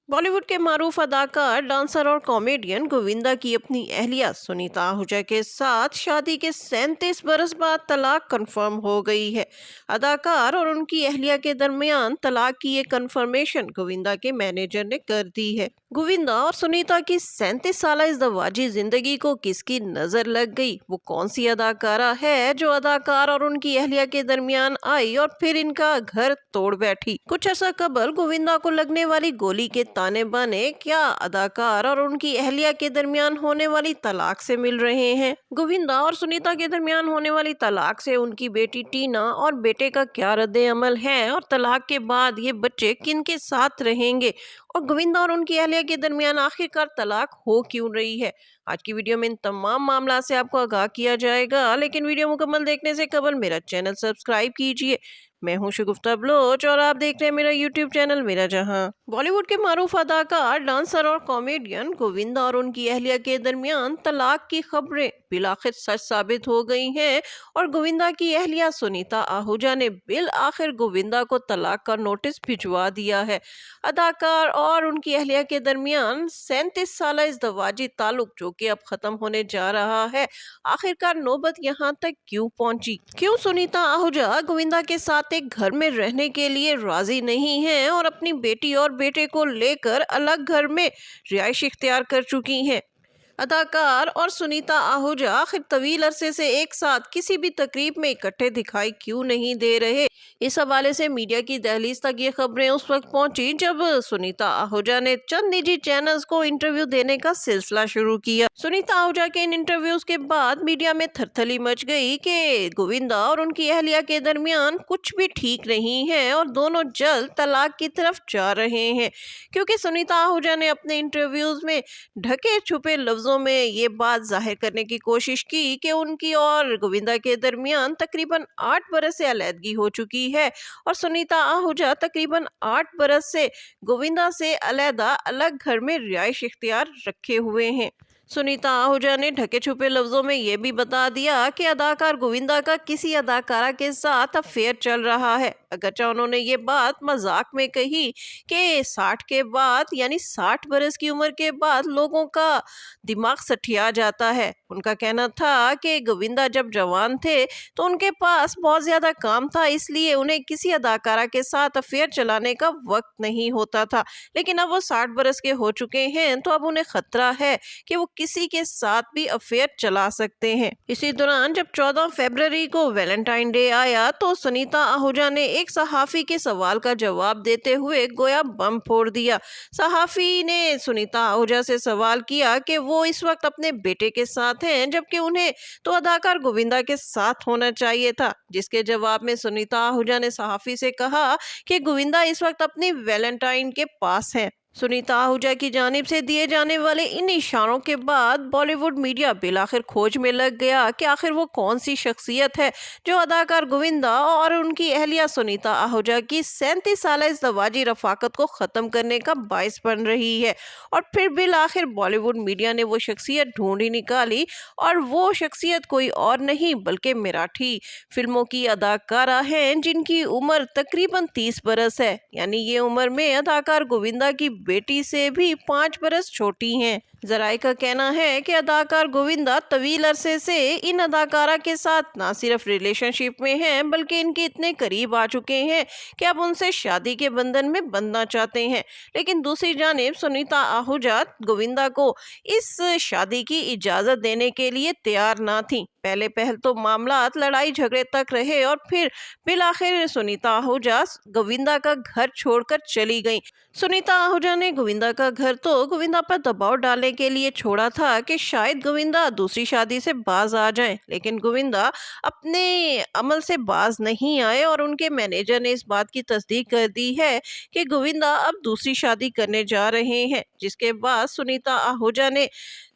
बॉलीवुड के मारूफ अदाकार, डांसर और कॉमेडियन गोविंदा की अपनी अहलिया सुनीता आहूजा के साथ शादी के 37 बरस बाद तलाक कंफर्म हो गई है। अदाकार और उनकी अहलिया के दरमियान तलाक की ये कंफर्मेशन गोविंदा के मैनेजर ने कर दी है। गोविंदा और सुनीता की 37 साल इज़दवाजी जिंदगी को किसकी नजर लग गई? वो कौन सी अदाकारा है जो अदाकार और उनकी अहलिया के दरमियान आई और फिर इनका घर तोड़ बैठी? कुछ अर्सा कबल गोविंदा को लगने वाली गोली के ताने बाने क्या अदाकार और उनकी अहलिया के दरमियान होने वाली तलाक से मिल रहे हैं? गोविंदा और सुनीता के दरमियान होने वाली तलाक से उनकी बेटी टीना और बेटे का क्या रद्द अमल है, और तलाक के बाद ये बच्चे किन के साथ रहेंगे, और गोविंदा और उनकी अहलिया के दरमियान आखिरकार तलाक हो क्यों रही है? आज की वीडियो में इन तमाम मामला से आपको आगाह किया जाएगा, लेकिन वीडियो मुकम्मल देखने से कबल मेरा चैनल सब्सक्राइब कीजिए। मैं हूं शगुफ्ता बलोच और आप देख रहे हैं मेरा यूट्यूब चैनल मेरा जहां। बॉलीवुड के मारूफ अदाकार, डांसर और कॉमेडियन गोविंदा और उनकी अहलिया के दरमियान तलाक की खबरें बिलाखिर सच साबित हो गई हैं, और गोविंदा की अहलिया सुनीता आहूजा ने बिल आखिर गोविंदा को तलाक का नोटिस भिजवा दिया है। अदाकार और उनकी अहलिया के दरमियान 37 साल इज़दवाजी ताल्लुक जो कि अब खत्म होने जा रहा है, आखिरकार नौबत यहाँ तक क्यों पहुंची? क्यों सुनीता आहूजा गोविंदा के साथ एक घर में रहने के लिए राजी नहीं है और अपनी बेटी और बेटे को लेकर अलग घर में रिहाइश इख्तियार कर चुकी हैं? अदाकार और सुनीता आहूजा आखिर तवील अरसे से एक साथ किसी भी तकरीब में इकट्ठे दिखाई क्यों नहीं दे रहे? इस हवाले से मीडिया की दहलीज तक ये खबरें उस वक्त पहुंची जब सुनीता आहूजा ने चंद निजी चैनल्स को इंटरव्यू देने का सिलसिला शुरू किया। सुनीता आहूजा के इन इंटरव्यूज के बाद मीडिया में थरथली मच गई कि गोविंदा और उनकी अहलिया के दरमियान कुछ भी ठीक नहीं है और दोनों जल्द तलाक की तरफ जा रहे हैं, क्योंकि सुनीता आहूजा ने अपने इंटरव्यूज में ढके छुपे लफ्जों में ये बात जाहिर करने की कोशिश की कि उनकी और गोविंदा के दरमियान तकरीबन 8 बरस से अलैदगी हो चुकी है, और सुनीता आहूजा तकरीबन 8 बरस से गोविंदा से अलहदा अलग घर में रिहाइश इख्तियार रखे हुए हैं। सुनीता आहूजा ने ढके छुपे लफ्जों में यह भी बता दिया कि अदाकार गोविंदा का किसी अदाकारा के साथ अफेयर चल रहा है। अगरचे उन्होंने ये बात मजाक में कही कि 60 के बाद यानी 60 बरस की उम्र के बाद लोगों का दिमाग सठिया जाता है। उनका कहना था कि गोविंदा जब जवान थे तो उनके पास बहुत ज्यादा काम था, इसलिए उन्हें किसी अदाकारा के साथ अफेयर चलाने का वक्त नहीं होता था, लेकिन अब वो 60 बरस के हो चुके हैं तो अब उन्हें खतरा है कि वो किसी के साथ भी अफेयर चला सकते हैं। इसी दौरान जब 14 फरवरी को वैलेंटाइन डे आया तो सुनीता आहूजा ने एक सहाफी के सवाल का जवाब देते हुए गोया बम फोड़ दिया। सहाफी ने सुनीता आहूजा से सवाल किया कि वो इस वक्त अपने बेटे के साथ हैं, जबकि उन्हें तो अदाकार गोविंदा के साथ होना चाहिए था, जिसके जवाब में सुनीता आहूजा ने सहाफी से कहा कि गोविंदा इस वक्त अपनी वैलेंटाइन के पास है। सुनीता आहूजा की जानिब से दिए जाने वाले इन इशारों के बाद बॉलीवुड मीडिया बिलाखिर खोज में लग गया कि आखिर वो कौन सी शख्सियत है जो अदाकार गोविंदा और उनकी अहलिया सुनीता आहूजा की 37 साल इज़दवाजी रफाकत को ख़त्म करने का बायस बन रही है। और फिर बिलाखिर बॉलीवुड मीडिया ने वो शख्सियत ढूंढी निकाली, और वो शख्सियत कोई और नहीं बल्कि मराठी फिल्मों की अदाकारा हैं जिनकी उम्र तकरीबन 30 बरस है, यानी ये उम्र में अदाकार गोविंदा की बेटी से भी 5 बरस छोटी हैं। जराए का कहना है कि अदाकार गोविंदा तवील अरसे से इन अदाकारा के साथ ना सिर्फ रिलेशनशिप में हैं बल्कि इनके इतने करीब आ चुके हैं कि अब उनसे शादी के बंधन में बंधना चाहते हैं। लेकिन दूसरी जानिब सुनीता आहूजा गोविंदा को इस शादी की इजाज़त देने के लिए तैयार ना थी। पहले पहल तो मामला लड़ाई झगड़े तक रहे और फिर बिलाखिर सुनीता आहूजा गोविंदा का घर छोड़कर चली गईं। सुनीता आहूजा ने गोविंदा का घर तो गोविंदा पर दबाव डालने के लिए छोड़ा था कि शायद गोविंदा दूसरी शादी से बाज आ जाएं, लेकिन गोविंदा अपने अमल से बाज नहीं आए और उनके मैनेजर ने इस बात की तस्दीक कर दी है कि गोविंदा अब दूसरी शादी करने जा रहे हैं, जिसके बाद सुनीता आहूजा ने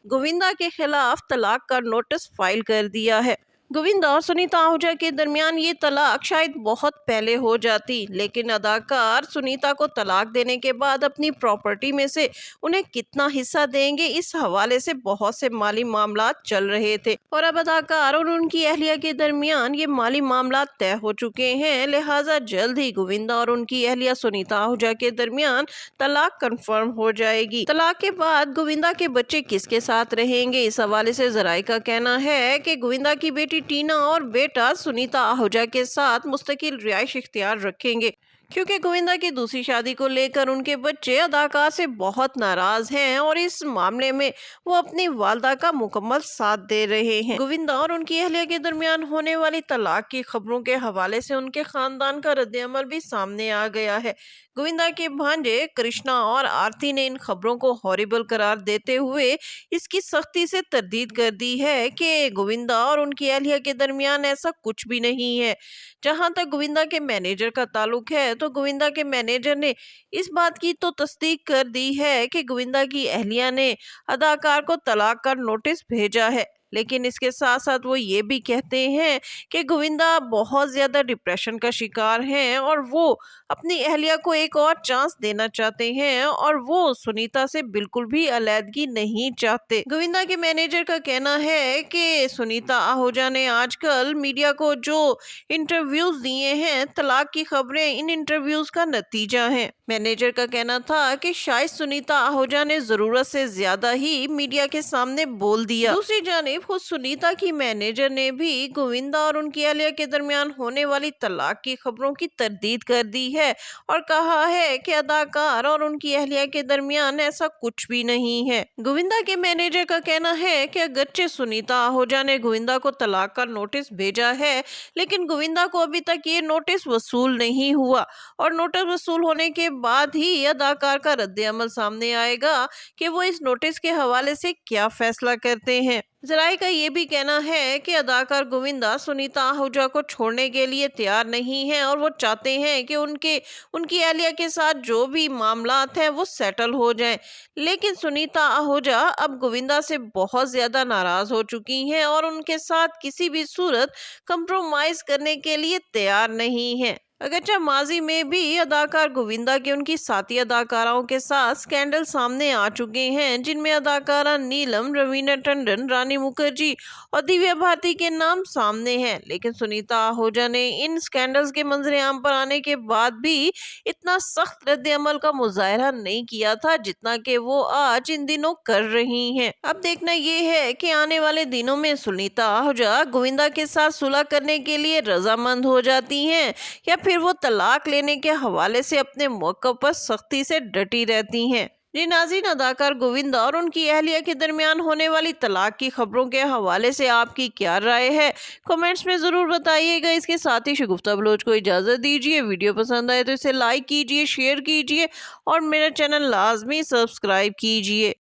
गोविंदा के खिलाफ तलाक का नोटिस फाइल कर दिया है। गोविंदा और सुनीता आहूजा के दरमियान ये तलाक शायद बहुत पहले हो जाती, लेकिन अदाकार सुनीता को तलाक देने के बाद अपनी प्रॉपर्टी में से उन्हें कितना हिस्सा देंगे, इस हवाले से बहुत से माली मामला चल रहे थे और अब अदाकार और उनकी अहलिया के दरमियान ये माली मामला तय हो चुके हैं। लिहाजा जल्द ही गोविंदा और उनकी अहलिया सुनीता आहूजा के दरमियान तलाक कंफर्म हो जाएगी। तलाक के बाद गोविंदा के बच्चे किसके साथ रहेंगे, इस हवाले से जराये का कहना है कि गोविंदा की बेटी टीना और बेटा सुनीता आहूजा के साथ मुस्तकिल रिहाइश इख्तियार रखेंगे, क्योंकि गोविंदा की दूसरी शादी को लेकर उनके बच्चे अदाकार से बहुत नाराज हैं और इस मामले में वो अपनी वालदा का मुकम्मल साथ दे रहे हैं। गोविंदा और उनकी अहलिया के दरमियान होने वाली तलाक की खबरों के हवाले से उनके खानदान का रद्द-ए-अमल भी सामने आ गया है। गोविंदा के भांजे कृष्णा और आरती ने इन खबरों को हॉरिबल करार देते हुए इसकी सख्ती से तरदीद कर दी है कि गोविंदा और उनकी अहलिया के दरमियान ऐसा कुछ भी नहीं है। जहां तक गोविंदा के मैनेजर का ताल्लुक है, तो गोविंदा के मैनेजर ने इस बात की तो तस्दीक कर दी है कि गोविंदा की अहलिया ने अदाकार को तलाक का नोटिस भेजा है, लेकिन इसके साथ साथ वो ये भी कहते हैं कि गोविंदा बहुत ज़्यादा डिप्रेशन का शिकार हैं और वो अपनी अहलिया को एक और चांस देना चाहते हैं और वो सुनीता से बिल्कुल भी अलैदगी नहीं चाहते। गोविंदा के मैनेजर का कहना है कि सुनीता आहूजा ने आजकल मीडिया को जो इंटरव्यूज दिए हैं, तलाक की खबरें इन इंटरव्यूज का नतीजा है। मैनेजर का कहना था कि शायद सुनीता आहूजा ने जरूरत से ज्यादा ही मीडिया के सामने बोल दिया। दूसरी जानिब खुद सुनीता की मैनेजर ने भी गोविंदा और उनकी अहलिया के दरमियान होने वाली तलाक की खबरों की तरदीद कर दी है और कहा है कि अदाकार और उनकी अहलिया के दरमियान ऐसा कुछ भी नहीं है। गोविंदा के मैनेजर का कहना है कि अगरचे सुनीता आहूजा ने गोविंदा को तलाक का नोटिस भेजा है, लेकिन गोविंदा को अभी तक ये नोटिस वसूल नहीं हुआ और नोटिस वसूल होने के बाद ही अदाकार का रद्द-ए-अमल सामने आएगा कि वो इस नोटिस के हवाले से क्या फैसला करते हैं। जराये का ये भी कहना है कि अदाकार गोविंदा सुनीता आहूजा को छोड़ने के लिए तैयार नहीं है और वो चाहते हैं कि उनकी अहलिया के साथ जो भी मामलात हैं वो सेटल हो जाएं, लेकिन सुनीता आहूजा अब गोविंदा से बहुत ज्यादा नाराज हो चुकी हैं और उनके साथ किसी भी सूरत कंप्रोमाइज करने के लिए तैयार नहीं है। अगरचे माजी में भी अदाकार गोविंदा के उनकी साथी अदाकाराओं के साथ स्कैंडल सामने आ चुके हैं, जिनमें अदाकारा नीलम, रवीना टंडन, रानी मुखर्जी और दिव्या भारती के नाम सामने हैं, लेकिन सुनीता आहूजा ने इन स्कैंडल्स के मंजर-ए-आम पर आने के बाद भी इतना सख्त रद्द-ए-अमल का मुजाहरा नहीं किया था जितना कि वो आज इन दिनों कर रही हैं। अब देखना ये है कि आने वाले दिनों में सुनीता आहूजा गोविंदा के साथ सुलह करने के लिए रजामंद हो जाती हैं या फिर वो तलाक लेने के हवाले से अपने मौक़िफ़ पर सख्ती से डटी रहती हैं। जी नाज़रीन, अदाकार गोविंदा और उनकी अहलिया के दरमियान होने वाली तलाक की खबरों के हवाले से आपकी क्या राय है, कमेंट्स में ज़रूर बताइएगा। इसके साथ ही शगुफ्ता बलोच को इजाज़त दीजिए। वीडियो पसंद आए तो इसे लाइक कीजिए, शेयर कीजिए और मेरा चैनल लाजमी सब्सक्राइब कीजिए।